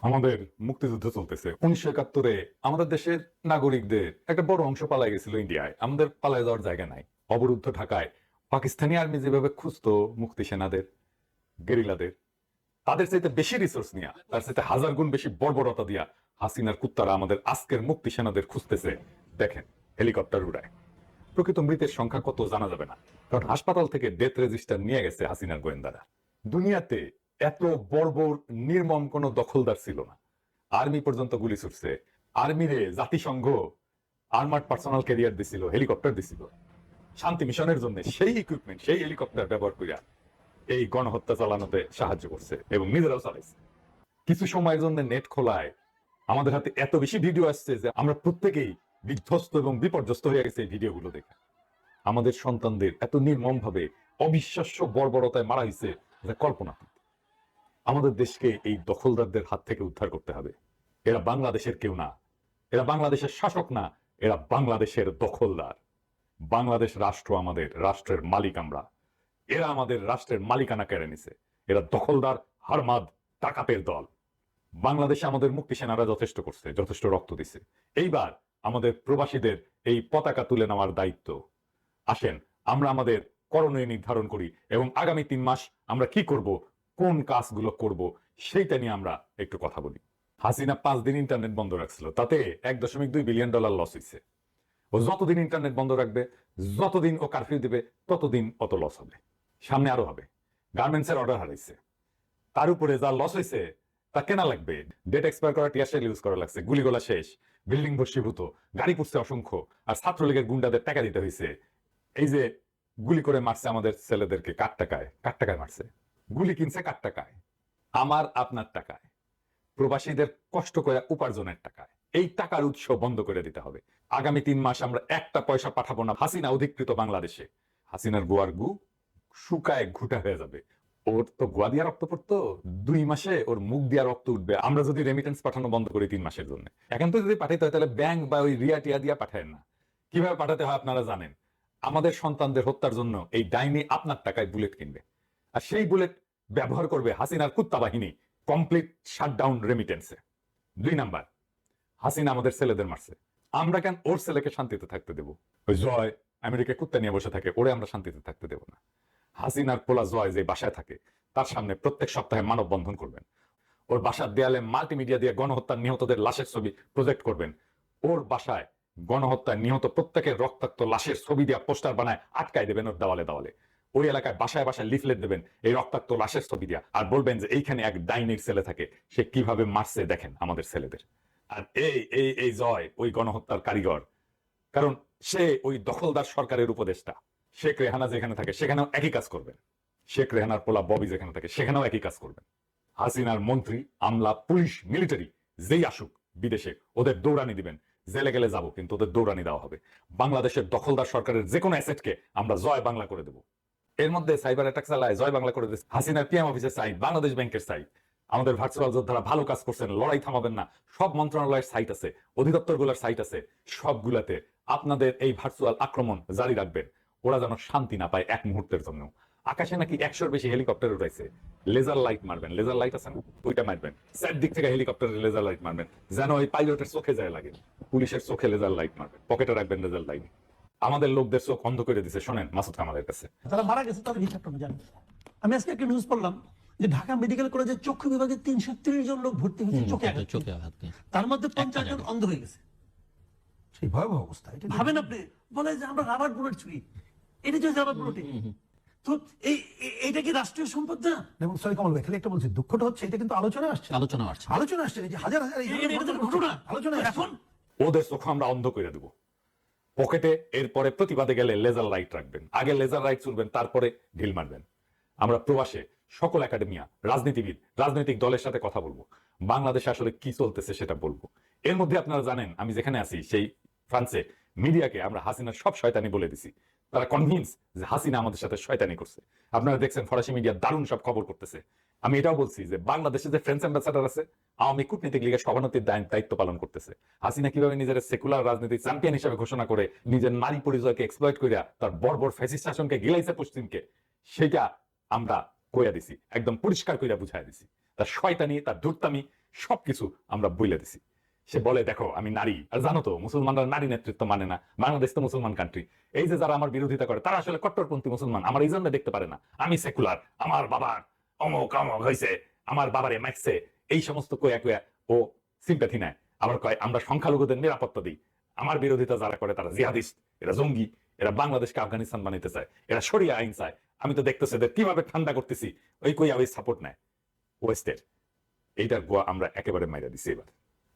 আমাদের মুক্তিযুদ্ধ চলতেছে 1971-এ আমাদের দেশের নাগরিকদের একটা বড় অংশ পালায় গেছিল ইন্ডিয়ায়। আমাদের পালায় যাওয়ার জায়গা নাই। অবরুদ্ধ ঢাকায় পাকিস্তানি আর্মি যেভাবে খুঁজতো মুক্তি সেনাদের, গেরিলাদের, তাদের চাইতে বেশি রিসোর্স নিয়ে, তার চাইতে হাজার গুণ বেশি বর্বরতা দিয়া হাসিনার কুত্তারা আমাদের আজকের মুক্তি সেনাদের খুঁজতেছে। দেখেন, হেলিকপ্টার উড়ায়। প্রকৃত মৃতের সংখ্যা কত জানা যাবে না, কারণ হাসপাতাল থেকে ডেথ রেজিস্টার নিয়ে গেছে হাসিনার গোয়েন্দারা। দুনিয়াতে এত বর্বর নির্মম কোন দখলদার ছিল না। আর্মি পর্যন্ত গুলি ছুটছে। আর্মিরে জাতিসংঘ আর্মার্ড পার্সোনাল ক্যারিয়ার দিছিল, হেলিকপ্টার দিছিল শান্তি মিশনের জন্য। সেই ইকুইপমেন্ট, সেই হেলিকপ্টার ব্যবহার করিয়া এই গণহত্যা চালানোতে সাহায্য করছে এবং নিজেরাও চালাইছে। কিছু সময়ের জন্য নেট খোলায় আমাদের হাতে এত বেশি ভিডিও আসছে যে আমরা প্রত্যেকেই বিধ্বস্ত এবং বিপর্যস্ত হয়ে গেছে এই ভিডিওগুলো দেখে। আমাদের সন্তানদের এত নির্মম ভাবে অবিশ্বাস্য বর্বরতায় মারা হয়েছে যা কল্পনাতীত। আমাদের দেশকে এই দখলদারদের হাত থেকে উদ্ধার করতে হবে। এরা বাংলাদেশের কেউ না, এরা বাংলাদেশের শাসক না, এরা বাংলাদেশের দখলদার। বাংলাদেশ রাষ্ট্র আমাদের, রাষ্ট্রের মালিক আমরা। এরা আমাদের রাষ্ট্রের মালিকানা কেড়ে নিছে। এরা দখলদার, হারমাদ, ডাকাতের দল। বাংলাদেশে আমাদের মুক্তি সেনারা যথেষ্ট করছে, যথেষ্ট রক্ত দিছে। এইবার আমাদের প্রবাসীদের এই পতাকা তুলে নেওয়ার দায়িত্ব। আসেন আমরা আমাদের করণীয় নির্ধারণ করি এবং আগামী 3 মাস আমরা কি করব, কোন কাজগুলো করব, সেইটা নিয়ে আমরা একটু কথা বলি। হাসিনা 5 দিন ইন্টারনেট বন্ধ রাখছিল, তাতে $1.2 বিলিয়ন লস হয়েছে। ও যতদিন ইন্টারনেট বন্ধ রাখবে, যতদিন ও কারফিউ দিবে, ততদিন অত লস হবে। সামনে আরো হবে। গার্মেন্টসের অর্ডার হারাইছে, তার উপরে যা লস হয়েছে তা কেনা লাগবে। ডেট এক্সপায়ার করা টিয়ারশেল ইউজ করা লাগছে, গুলিগোলা শেষ, বিল্ডিং ভস্মীভূত, গাড়ি পুড়ছে অসংখ্য, আর ছাত্রলীগের গুন্ডাদের টাকা দিতে হয়েছে। এই যে গুলি করে মারছে আমাদের ছেলেদেরকে, কার টাকায়? কার টাকায় মারছে? গুলি কিনছে কার টাকায়? আমার আপনার টাকায়, প্রবাসীদের কষ্ট করে উপার্জনের টাকায়। এই টাকার উৎস বন্ধ করে দিতে হবে। আগামী 3 মাস আমরা একটা পয়সা পাঠাবো না হাসিনা অধিকৃত বাংলাদেশে। হাসিনার গোয়ার গু শুকায় ঘুটা হয়ে যাবে। ওর তো গোয়া দিয়া রক্ত পড়তো, 2 মাসে ওর মুখ দিয়া রক্ত উঠবে আমরা যদি রেমিটেন্স পাঠানো বন্ধ করি 3 মাসের জন্য। এখন তো যদি পাঠাইতে হয় তাহলে ব্যাংক বা ওই রিয়া টিয়া দিয়া পাঠায় না। কিভাবে পাঠাতে হয় আপনারা জানেন। আমাদের সন্তানদের হত্যার জন্য এই ডাইনি আপনার টাকায় বুলেট কিনবে, আর সেই বুলেট ব্যবহার করবে হাসিনার কুত্তা বাহিনী কমপ্লিট শাটডাউন রেমিটেন্সে। 2 নাম্বার, হাসিনা আমাদের ছেলেদের মারছে, আমরা কেন ওর ছেলেকে শান্তিতে থাকতে দেব? ওই জয় আমেরিকায় কুত্তা নিয়ে বসে থাকে, ওরে আমরা শান্তিতে থাকতে দেব না। হাসিনার পোলা জয় যে বাসায় থাকে, তার সামনে প্রত্যেক সপ্তাহে মানববন্ধন করবেন। ওর বাসার দেয়ালে মাল্টিমিডিয়া দিয়ে গণহত্যার নিহতদের লাশের ছবি প্রজেক্ট করবেন। ওর বাসায় গণহত্যায় নিহত প্রত্যেকের রক্তাক্ত লাশের ছবি দিয়ে পোস্টার বানায় আটকায় দেবেন ওর দেওয়ালে দেওয়ালে। ওই এলাকায় বাসায় বাসায় লিফলেট দেবেন এই রক্তাক্ত লাশের ছবি দিয়া, আর বলবেন যে এইখানে এক ডাইনির ছেলে থাকে, সে কিভাবে মারছে দেখেন আমাদের ছেলেদের। আর এই এই এই জয় ওই গণহত্যার কারিগর, কারণ সে ওই দখলদার সরকারের উপদেষ্টা। শেখ রেহানা যেখানে থাকে সেখানেও একই কাজ করবেন। শেখ রেহানার পোলা ববি যেখানে থাকে সেখানেও একই কাজ করবেন। হাসিনার মন্ত্রী, আমলা, পুলিশ, মিলিটারি যেই আসুক বিদেশে, ওদের দৌড়ানি দিবেন। জেলে গেলে যাবো, কিন্তু ওদের দৌড়ানি দেওয়া হবে। বাংলাদেশের দখলদার সরকারের যে কোনো অ্যাসেটকে আমরা জয় বাংলা করে দেব। এর মধ্যে সাইবার অ্যাটাক চালায় জয় বাংলা করে দিচ্ছে। হাসিনার পিএম অফিসের সাইট, বাংলাদেশ ব্যাংকের সাইট। আমাদের ভার্চুয়াল যোদ্ধারা ভালো কাজ করছেন, লড়াই থামাবেন না। সব মন্ত্রণালয়ের সাইট আছে, অধিদপ্তরগুলোর সাইট আছে, সবগুলাতে আপনাদের এই ভার্চুয়াল আক্রমণ জারি রাখবেন। ওরা যেন শান্তি না পায় এক মুহূর্তের জন্য। আকাশে নাকি 100-র বেশি হেলিকপ্টার উঠাইছে, লেজার লাইট মারবেন। লেজার লাইট আছে না, ওইটা মারবেন। সাইড দিক থেকে হেলিকপ্টারের লেজার লাইট মারবেন, যেন ওই পাইলটের চোখে যায় লাগে। পুলিশের চোখে লেজার লাইট মারবেন, পকেটে রাখবেন লেজার লাইট। আমাদের লোকদের চোখ অন্ধ করে দিছে। শোনেন মাসুদ কামালের কাছে, তারা মারা গেছে তাদের হিসাবটা আমি জানি। আমি আজকে একটা নিউজ পড়লাম যে ঢাকা মেডিকেল কলেজে চক্ষু বিভাগে 330 জন লোক ভর্তি হয়েছে চোখে আঘাত, তার মধ্যে 50 জন অন্ধ হয়ে গেছে। সেই ভয়াবহ অবস্থা। ভাবেন আপনি, বলে যে আমরা রাবার বুলেট ছুরি, এটা যে রাবার বুলেট। তো এইটা কি রাষ্ট্রীয় সম্পদ না? এবং সরি কমল ভাই, খালি একটা বলছি, দুঃখটা হচ্ছে এটা কিন্তু আলোচনা আসছে এই যে হাজার হাজার ঘটনা আলোচনা এখন ওদের চোখ আমরা অন্ধ করে দেবো। পকেটে এরপরে প্রতিবাদে গেলে লেজার লাইট রাখবেন, আগে লেজার লাইট চুলবেন, তারপরে ঢিল মারবেন। আমরা প্রবাসে সকল একাডেমিয়া, রাজনীতিবিদ, রাজনৈতিক দলের সাথে কথা বলবো, বাংলাদেশে আসলে কি চলতেছে সেটা বলবো। এর মধ্যে আপনারা জানেন আমি যেখানে আছি সেই ফ্রান্সে মিডিয়াকে আমরা হাসিনার সব শয়তানি বলে দিছি। তারা কনভিন্স যে হাসিনা আমাদের সাথে শয়তানি করছে। আপনারা দেখছেন ফরাসি মিডিয়া দারুণ সব খবর করতেছে। আমি এটাও বলছি যে বাংলাদেশে যে ফ্রেঞ্চ অ্যাম্বাসাডার আছে, আওয়ামী কূটনীতিক লীগের সভাপতির দায়িত্ব পালন করতেছে। হাসিনা কিভাবে নিজের সেকুলার রাজনীতির চ্যাম্পিয়ন হিসেবে ঘোষণা করে নিজের নারী পরিচয়কে এক্সপ্লয়েট করিয়া তার বর্বর ফ্যাসিস্ট শাসনকে গিলাইছে পশ্চিমকে, সেটা আমরা কইয়া দিছি, একদম পরিষ্কার কইরা বুঝাই দিছি। তার শয়তানি, তার ধূর্তামি সবকিছু আমরা বইলে দিছি। সে বলে দেখো আমি নারী, আর জানো তো মুসলমানরা নারী নেতৃত্ব মানে না, বাংলাদেশ তো মুসলমান কান্ট্রি। এই যে যারা আমার বিরোধিতা করে তারা আসলে কট্টরপন্থী মুসলমান, আমার এই জন্য দেখতে পারে না। আমি সেকুলার, আমার বাবার অমুক অমুক হয়েছে, আমার বাবারে মাইছে, এই সমস্ত কয়া কয়া ও সিম্প্যাথি নেয়। আবার কয় আমরা সংখ্যালঘুদের নিরাপত্তা দিই। আমার বিরোধিতা যারা করে তারা জিহাদিস্ট, এরা জঙ্গি, এরা বাংলাদেশকে আফগানিস্তান বানাইতে চায়, এরা শরিয়া আইন চায়। আমি তো দেখতেছি এদের কিভাবে ঠান্ডা করতেছি, ওই কইয়া ওই সাপোর্ট নেয় ওয়েস্টের। এইটার গোয়া আমরা একেবারে মাইরা দিছি। এবার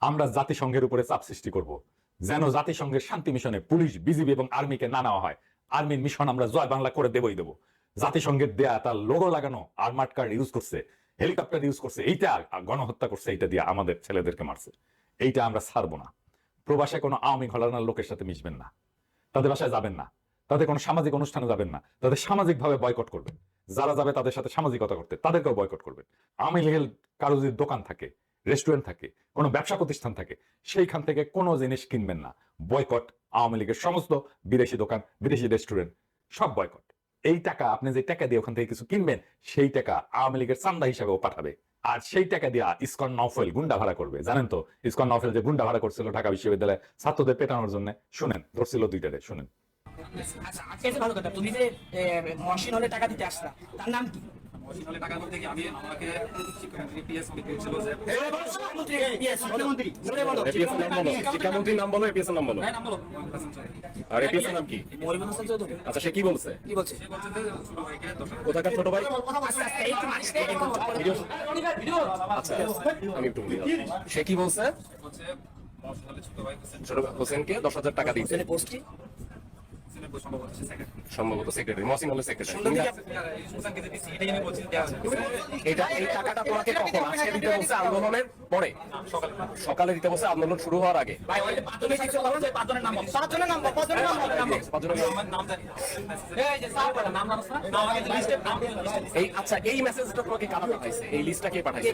আমরা জাতিসংঘের উপরে চাপ সৃষ্টি করব, যেন জাতিসংঘের শান্তি মিশনে পুলিশ, বিজিবি এবং আর্মিকে না নেওয়া হয়। আর্মির মিশন আমরা জয় বাংলা করে দেবই দেবো। জাতিসংঘের দেয়া তার লোগো লাগানো আর্মার্ড কার্ড ইউজ করছে, হেলিকপ্টার ইউজ করছে, এইটা গণহত্যা করছে, এইটা দিয়ে আমাদের ছেলেদেরকে মারছে। এইটা আমরা ছাড়বো না। প্রবাসে কোনো আওয়ামী ঘরানার লোকের সাথে মিশবেন না, তাদের বাসায় যাবেন না, তাদের কোনো সামাজিক অনুষ্ঠানে যাবেন না, তাদের সামাজিকভাবে বয়কট করবেন। যারা যাবে তাদের সাথে সামাজিকতা করতে তাদেরকেও বয়কট করবেন। আওয়ামী লীগের কারো যদি দোকান থাকে, রেস্টুরেন্ট থাকে, কোনো ব্যবসা প্রতিষ্ঠান থাকে, সেইখান থেকে কোনো জিনিস কিনবেন না। বয়কট আওয়ামী লীগের সমস্ত বিদেশি দোকান, বিদেশি রেস্টুরেন্ট, সব বয়কট। এই টাকা আপনি যে টাকা দিয়ে ওখান থেকে কিছু কিনবেন, সেই টাকা আওয়ামী লীগের চান্দা হিসাবেও পাঠাবে। আর সেই টাকা দিয়ে ইসকন নওফেল গুন্ডা ভাড়া করবে। জানেন তো ইসকন নওফেল যে গুন্ডা ভাড়া করছিল ঢাকা বিশ্ববিদ্যালয়ে ছাত্রদের পেটানোর জন্য? শুনেন, ধরছিল দুইটারে, শুনেন। আচ্ছা, আজকে যে ভালো কথা, তুমি যে মহসিন হলে টাকা দিতে আসলা, তার নাম কি? মহসিন টাকা বলতে কি আমি আমাকে শিক্ষামন্ত্রী পিএস বলছিল যে শিক্ষামন্ত্রী, জোরে বলো। এপিএস নাম বলো, শিক্ষামন্ত্রীর নাম বলো, এপিএস নাম বলো। নাম বলো। আর এপিএস নাম কি? মহিবুল হাসান চৌধুরী। আচ্ছা, সে কি বলছে? কি বলছে? সে বলছে যে ছোট ভাইকে কোথাকার ছোট ভাই? আচ্ছা, আচ্ছা, এই তো মানিস নে, এরকম ভিডিও। আচ্ছা, আমি একটু বলি। সে কি বলছে? হচ্ছে মহসিন ছোট ভাই ছোট হোসেনকে 10,000 টাকা দিয়েছে। এখানে পোস্ট কি? সম্ভবত সে সেক্রেটারি। সম্ভবত সেক্রেটারি, মহসিন হলে সেক্রেটারি। সুলতানকে যে দিছি এটাই আমি বলছি দেওয়া হবে। এটা এই টাকাটা তোমাকে কখন আজকে দিতে বলছে? আন্দোলনের পরে সকালে দিতে বলছে, আন্দোলন শুরু হওয়ার আগে। ভাই ওই পাঁচজনের কিছু বলো যে পাঁচজনের নাম বলো। পাঁচজনের নাম বল, পাঁচজনের নাম বল। পাঁচজনের আমার নাম জানি না। এই যে স্যার বলে নাম জানো না? না আমাকে লিস্টে নাম দিয়ে লিস্টে। এই আচ্ছা, এই মেসেজটা তোমাকে কারা পাঠাইছে? এই লিস্টটা কে পাঠাইছে?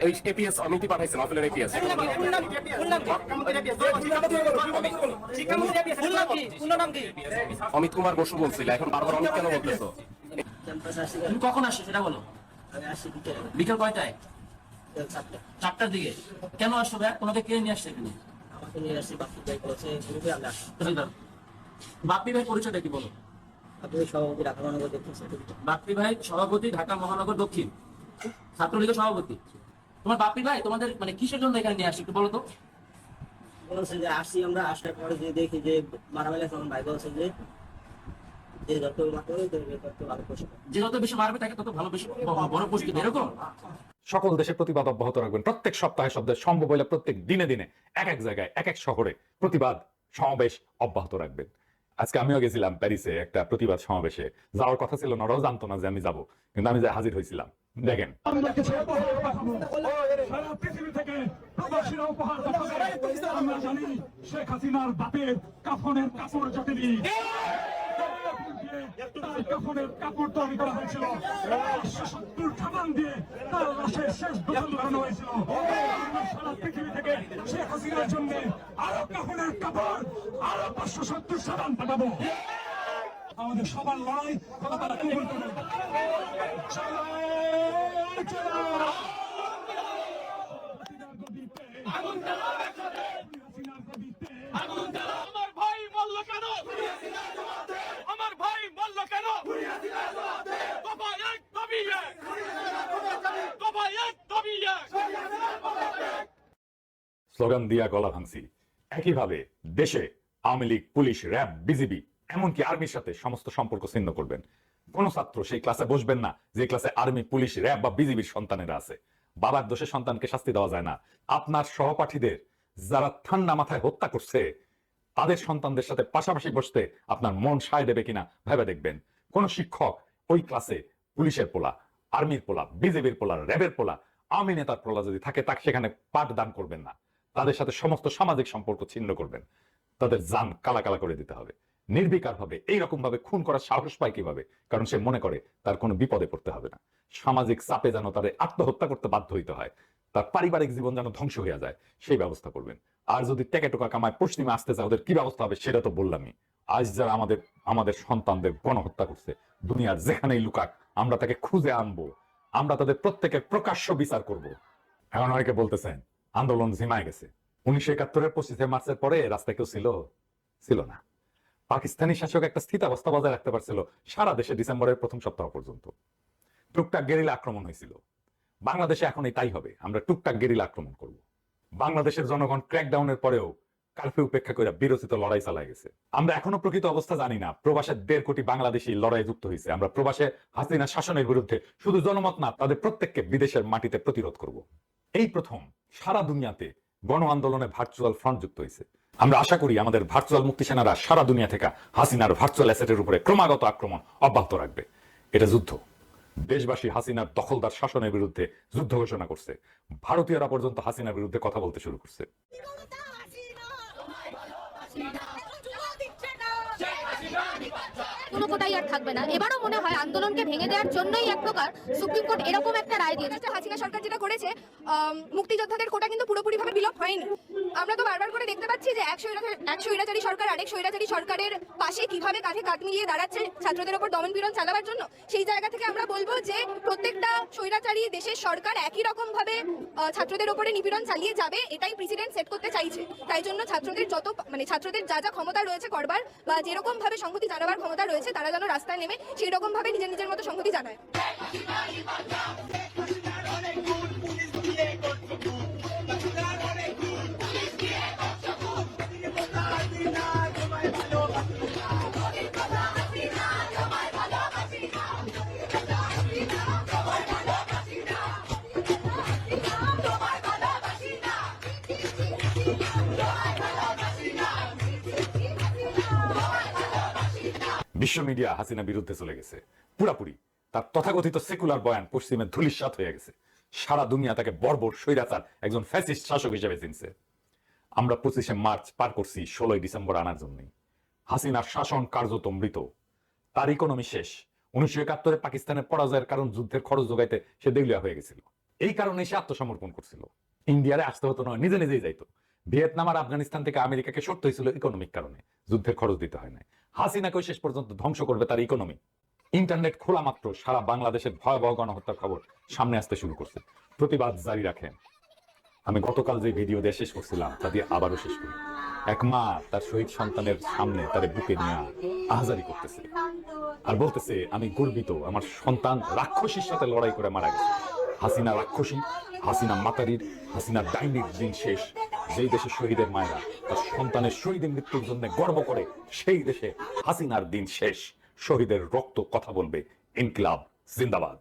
এই এপিএস অমিতি পাঠাইছে, নফেলের এপিএস। ফুল নাম কি? ফুল নাম কি? শিক্ষামন্ত্রী ফুল নাম কি? ফুল নাম কি? অমিত কুমার বসু বলছিল, এখন বারবার অমিত কেন বলতেছো? তুমি কখন আসছো সেটা বলো। বিকেল কয়টায়? 4টার দিকে। কেন আসছো ভাই? তোমাকে কে নিয়ে আসছে এখানে? বাপ্পি ভাই পরিচয়টা কি বলো? বাপ্পি ভাই সভাপতি, ঢাকা মহানগর দক্ষিণ ছাত্রলীগের সভাপতি। তোমার বাপ্পি ভাই তোমাদের মানে কিসের জন্য এখানে নিয়ে আসছে একটু বলো তো। বলছে যে আসছি আমরা, আসার পরে যে দেখি যে মারামারি আছে, ভাই বলছে যে যত মারবে তত ভালো পোস্ট, যে যত বেশি মারবে তাকে তত ভালো, বেশি বড় পোস্ট দিবে, এরকম। সকল দেশে প্রতিবাদ অব্যাহত রাখবেন। প্রত্যেক সপ্তাহে সপ্তাহে সম্ভব হলে প্রত্যেক দিনে দিনে এক এক জায়গায়, এক এক শহরে প্রতিবাদ সমাবেশ অব্যাহত রাখবেন। আজকে আমিও গেছিলাম প্যারিসে একটা প্রতিবাদ সমাবেশে। যাওয়ার কথা ছিল না, ওরাও জানতো না যে আমি যাব, কিন্তু আমি হাজির হয়েছিলাম। দেখেন, সারা পৃথিবী থেকে প্রবাসীরা উপহার পাঠাবে। আমরা জানি শেখ হাসিনার বাপের কাফনের কাপড় জটেনি, তার কাফনের কাপড় তৈরি করা হয়েছিল 570 সাবান দিয়ে, তার লাশের শেষ গোসল করানো হয়েছিল। আমরা সারা পৃথিবী থেকে শেখ হাসিনার জন্য আরো কাফনের কাপড়, আরো 570 সাবান পাঠাবো। আমাদের সবার লড়াই কথা তারা কবুল করবে। আমার ভাই মল্ল কেন? আমার ভাই মল্ল কেন? দফা এক, দাবি এক। দফা এক, দাবি এক। স্লোগান দিয়া গলা ভাঙছি। একইভাবে দেশে Awami League, police, RAB, BGB, এমনকি আর্মির সাথে সমস্ত সম্পর্ক ছিন্ন করবেন। কোন ছাত্র সেই ক্লাসে বসবেন না যে ক্লাসে আর্মি, পুলিশ, র্যাব বা বিজিবির সন্তানেরা আছে। বাবার দোষে সন্তানকে শাস্তি দেওয়া যায় না। আপনার সহপাঠীদের যারা ঠান্ডা মাথায় হত্যা করছে, তাদের সন্তানদের সাথে পাশাপাশি বসতে আপনার মন সায় দেবে কিনা ভেবে দেখবেন। কোন শিক্ষক ওই ক্লাসে পুলিশের পোলা, আর্মির পোলা, বিজেপির পোলা, র্যাবের পোলা, আওয়ামী নেতার পোলা যদি থাকে, তাকে সেখানে পাঠদান করবেন না। তাদের সাথে সমস্ত সামাজিক সম্পর্ক ছিন্ন করবেন। তাদের জান কালা কালা করে দিতে হবে। নির্বিকার ভাবে এইরকম ভাবে খুন করার সাহস পায় কিভাবে? কারণ সে মনে করে তার কোনো বিপদে পড়তে হবে না। সামাজিক চাপে যেন তাদের আত্মহত্যা করতে বাধ্য হইতে হয়, তার পারিবারিক জীবন যেন ধ্বংস হয়ে যায়, সেই ব্যবস্থা করবেন। আর যদি টেকে টোকা কামায় পশ্চিমে আসতে চায়, ওদের কি ব্যবস্থা হবে সেটা তো বললামই। আজ যারা আমাদের সন্তানদের গণহত্যা করছে, দুনিয়ার যেখানেই লুকাক আমরা তাকে খুঁজে আনবো। আমরা তাদের প্রত্যেকের প্রকাশ্য বিচার করব। এখন অনেকে বলতেছেন আন্দোলন ঝিমায় গেছে। 1971-এর 25 মার্চের পরে রাস্তায় কেউ ছিল না। পাকিস্তানি শাসক একটা স্থিতাবস্থা বজায় রাখতে পারছিল সারা দেশে ডিসেম্বরের প্রথম সপ্তাহ পর্যন্ত। টুকটাক গেরিলা আক্রমণ হয়েছিল। বাংলাদেশে এখন তাই হবে, আমরা টুকটাক গেরিলা আক্রমণ করব। বাংলাদেশের জনগণ ক্র্যাকডাউনের পরেও কারফিউ উপেক্ষা করে বিরোচিত লড়াই চালায় গেছে। আমরা এখনো প্রকৃত অবস্থা জানি না। প্রবাসে 1.5 কোটি বাংলাদেশি লড়াই যুক্ত হয়েছে। আমরা প্রবাসে হাসিনা শাসনের বিরুদ্ধে শুধু জনমত না, তাদের প্রত্যেককে বিদেশের মাটিতে প্রতিরোধ করব। এই প্রথম সারা দুনিয়াতে গণ আন্দোলনে ভার্চুয়াল ফ্রন্ট যুক্ত হয়েছে। আমরা আশা করি আমাদের ভার্চুয়াল মুক্তি সেনারা সারা দুনিয়া থেকে হাসিনার ভার্চুয়াল অ্যাসেটের উপরে ক্রমাগত আক্রমণ অব্যাহত রাখবে। এটা যুদ্ধ। দেশবাসী হাসিনার দখলদার শাসনের বিরুদ্ধে যুদ্ধ ঘোষণা করছে। ভারতীয়রা পর্যন্ত হাসিনার বিরুদ্ধে কথা বলতে শুরু করছে। কোনো কোটাই আর থাকবে না। এবারও মনে হয় আন্দোলনকে ভেঙে দেওয়ার জন্যই এক প্রকার সুপ্রিম কোর্ট এরকম একটা রায় দিয়েছে। হাসিনা সরকার যেটা করেছে, মুক্তিযোদ্ধাদের কোটা কিন্তু পুরোপুরিভাবে বিলোপ হয়নি। আমরা তো বারবার করে দেখতে পাচ্ছি যে এক স্বৈরাচারী সরকার আরেক স্বৈরাচারী সরকারের পাশে কিভাবে কাঁধে কাঁধ মিলিয়ে দাঁড়াচ্ছে ছাত্রদের উপর দমন পীড়ন চালাবার জন্য। সেই জায়গা থেকে আমরা বলবো যে প্রত্যেকটা স্বৈরাচারী দেশের সরকার একই রকম ভাবে ছাত্রদের উপরে নিপীড়ন চালিয়ে যাবে, এটাই প্রেসিডেন্ট সেট করতে চাইছে। তাই জন্য ছাত্রদের ছাত্রদের যা যা ক্ষমতা রয়েছে করবার বা যেরকম ভাবে সংহতি জানাবার ক্ষমতা রয়েছে, তারা যেন রাস্তায় নেমে সেই রকম ভাবে নিজের নিজের মতো সংহতি জানায়। বিশ্ব মিডিয়া হাসিনা বিরুদ্ধে চলে গেছে পুরাপুরি। তার তথাকথিত সেকুলার বয়ান পশ্চিমে ধূলিসাৎ হয়ে গেছে। সারা দুনিয়া তাকে বর্বর স্বৈরাচার একজন ফ্যাসিস্ট শাসক হিসেবে চিনছে। আমরা 25 মার্চ পার করছি 16 ডিসেম্বর আনার জন্যই। হাসিনার শাসন কার্যত মৃত, তার ইকোনমি শেষ। 1971-এ পাকিস্তানের পরাজয়ের কারণ যুদ্ধের খরচ যোগাইতে সে দেউলিয়া হয়ে গেছিল। এই কারণে সে আত্মসমর্পণ করছিল। ইন্ডিয়ারে আসতে হতো নয়, নিজে নিজেই যাইতো। ভিয়েতনাম আর আফগানিস্তান থেকে আমেরিকাকে সরতে হয়েছিল ইকোনমিক কারণে, যুদ্ধের খরচ দিতে হয় না। হাসিনাকে শেষ পর্যন্ত ধ্বংস করবে তার ইকোনমি। ইন্টারনেট খোলা মাত্র সারা বাংলাদেশের ভয়াবহ গণহত্যার খবর সামনে আসতে শুরু করছে। প্রতিবাদ জারি রাখেন। আমি গতকাল যে ভিডিও দিয়ে শেষ করছিলাম তা দিয়ে আবারও শেষ করি। এক মা তার শহীদ সন্তানের সামনে তার বুকে নিয়ে আহাজারি করতেছে আর বলতেছে, আমি গর্বিত, আমার সন্তান রাক্ষসীর সাথে লড়াই করে মারা গেছে। হাসিনা রাক্ষসী, হাসিনা মাতারির, হাসিনা ডাইনির দিন শেষ। যেই দেশে শহীদের মায়েরা তার সন্তানের শহীদের মৃত্যুর জন্য গর্ব করে, সেই দেশে হাসিনার দিন শেষ। শহীদের রক্ত কথা বলবে। ইনকিলাব জিন্দাবাদ।